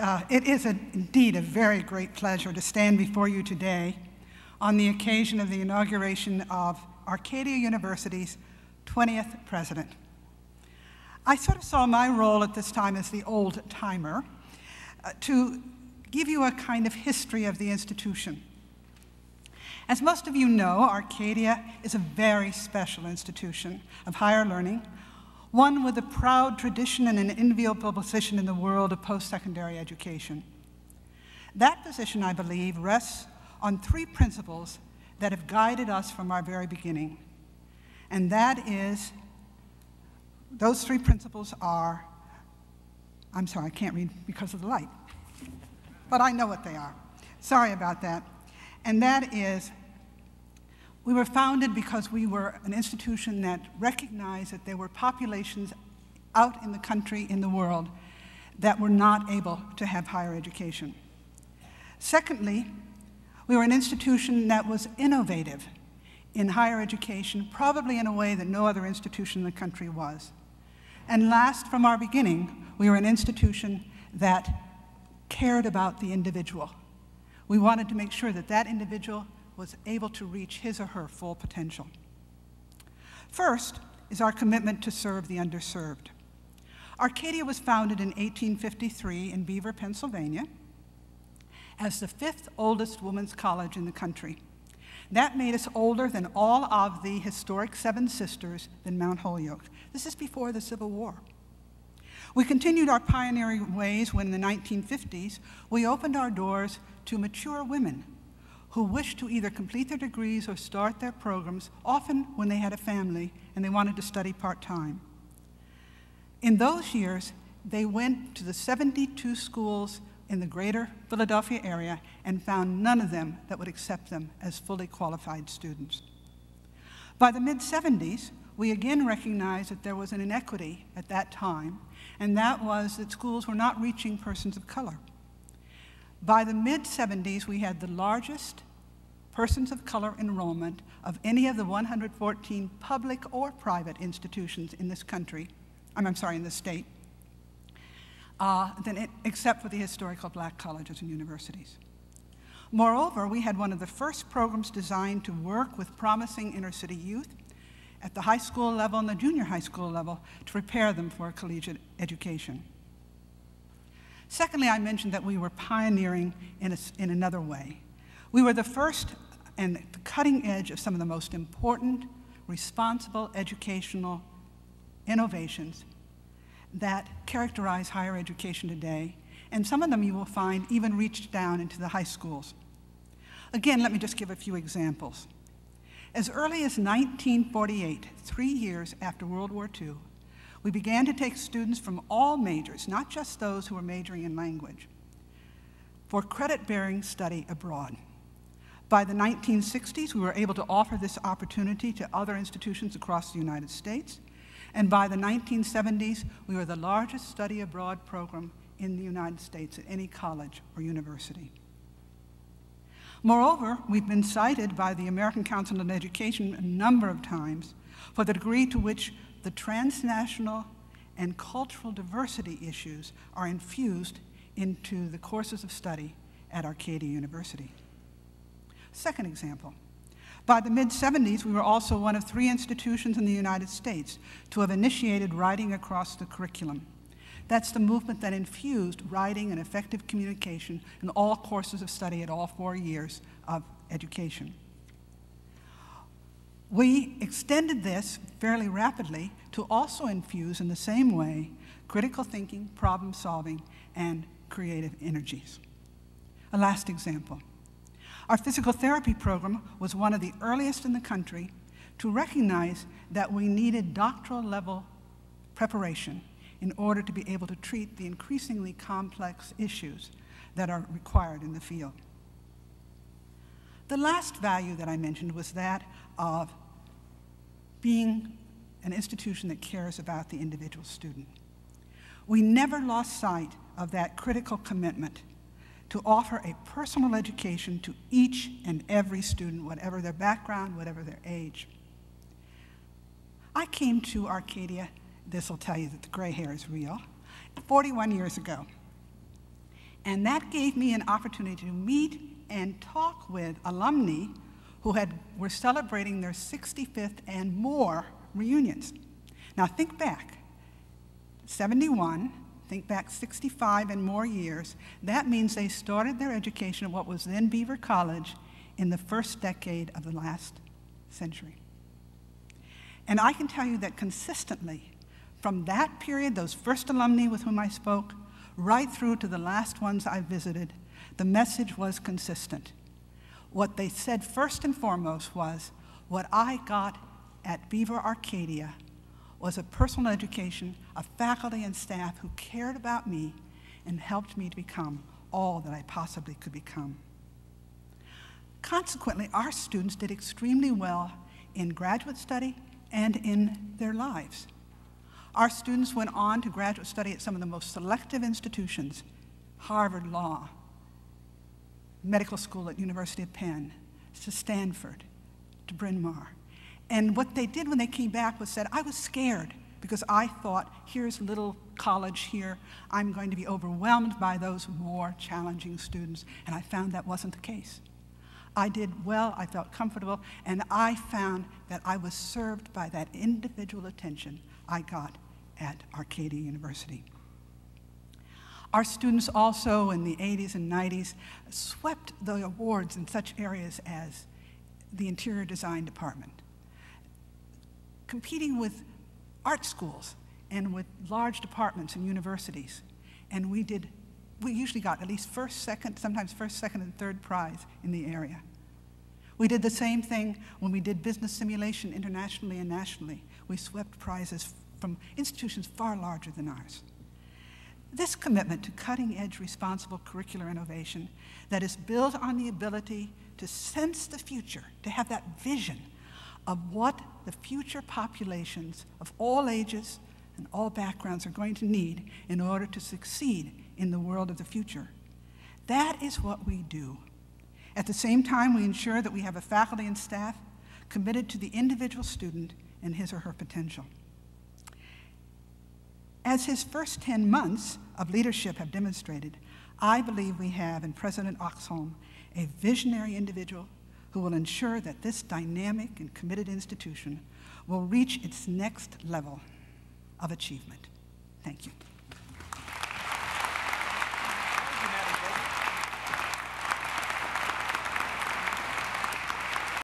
It is indeed a very great pleasure to stand before you today on the occasion of the inauguration of Arcadia University's 20th president. I sort of saw my role at this time as the old-timer to give you a kind of history of the institution. As most of you know, Arcadia is a very special institution of higher learning, one with a proud tradition and an enviable position in the world of post-secondary education. That position, I believe, rests on three principles that have guided us from our very beginning. And that is, those three principles are, I'm sorry, I can't read because of the light, but I know what they are. Sorry about that. And that is, we were founded because we were an institution that recognized that there were populations out in the country, in the world, that were not able to have higher education. Secondly, we were an institution that was innovative in higher education, probably in a way that no other institution in the country was. And last, from our beginning, we were an institution that cared about the individual. We wanted to make sure that that individual was able to reach his or her full potential. First is our commitment to serve the underserved. Arcadia was founded in 1853 in Beaver, Pennsylvania, as the 5th oldest women's college in the country. That made us older than all of the historic Seven Sisters in Mount Holyoke. This is before the Civil War. We continued our pioneering ways when in the 1950s, we opened our doors to mature women who wished to either complete their degrees or start their programs, often when they had a family and they wanted to study part-time. In those years, they went to the 72 schools in the greater Philadelphia area and found none of them that would accept them as fully qualified students. By the mid-70s, we again recognized that there was an inequity at that time, and that was that schools were not reaching persons of color. By the mid-70s, we had the largest persons of color enrollment of any of the 114 public or private institutions in this country, in this state, except for the historical black colleges and universities. Moreover, we had one of the first programs designed to work with promising inner-city youth at the high school level and the junior high school level to prepare them for a collegiate education. Secondly, I mentioned that we were pioneering in another way. We were the first and the cutting edge of some of the most important, responsible educational innovations that characterize higher education today, and some of them you will find even reached down into the high schools. Again, let me just give a few examples. As early as 1948, 3 years after World War II, we began to take students from all majors, not just those who were majoring in language, for credit-bearing study abroad. By the 1960s, we were able to offer this opportunity to other institutions across the United States, and by the 1970s, we were the largest study abroad program in the United States at any college or university. Moreover, we've been cited by the American Council on Education a number of times for the degree to which the transnational and cultural diversity issues are infused into the courses of study at Arcadia University. Second example, by the mid-70s, we were also one of 3 institutions in the United States to have initiated writing across the curriculum. That's the movement that infused writing and effective communication in all courses of study at all 4 years of education. We extended this fairly rapidly to also infuse in the same way critical thinking, problem solving, and creative energies. A last example. Our physical therapy program was one of the earliest in the country to recognize that we needed doctoral level preparation in order to be able to treat the increasingly complex issues that are required in the field. The last value that I mentioned was that of being an institution that cares about the individual student. We never lost sight of that critical commitment to offer a personal education to each and every student, whatever their background, whatever their age. I came to Arcadia, this will tell you that the gray hair is real, 41 years ago. And that gave me an opportunity to meet and talk with alumni who were celebrating their 65th and more reunions. Now think back, 71, think back 65 and more years. That means they started their education at what was then Beaver College in the first decade of the last century. And I can tell you that consistently, from that period, those first alumni with whom I spoke, right through to the last ones I visited, the message was consistent. What they said first and foremost was, what I got at Beaver Arcadia was a personal education of faculty and staff who cared about me and helped me to become all that I possibly could become. Consequently, our students did extremely well in graduate study and in their lives. Our students went on to graduate study at some of the most selective institutions, Harvard Law, medical school at University of Penn, to Stanford, to Bryn Mawr. And what they did when they came back was said, I was scared because I thought, here's a little college here, I'm going to be overwhelmed by those more challenging students, and I found that wasn't the case. I did well, I felt comfortable, and I found that I was served by that individual attention I got at Arcadia University. Our students also in the 80s and 90s swept the awards in such areas as the interior design department, competing with art schools and with large departments and universities. And we usually got at least first, second, sometimes first, second, and third prize in the area. We did the same thing when we did business simulation internationally and nationally. We swept prizes from institutions far larger than ours. This commitment to cutting-edge responsible curricular innovation that is built on the ability to sense the future, to have that vision of what the future populations of all ages and all backgrounds are going to need in order to succeed in the world of the future. That is what we do. At the same time, we ensure that we have a faculty and staff committed to the individual student and his or her potential. As his first 10 months of leadership have demonstrated, I believe we have in President Oxholm a visionary individual who will ensure that this dynamic and committed institution will reach its next level of achievement. Thank you.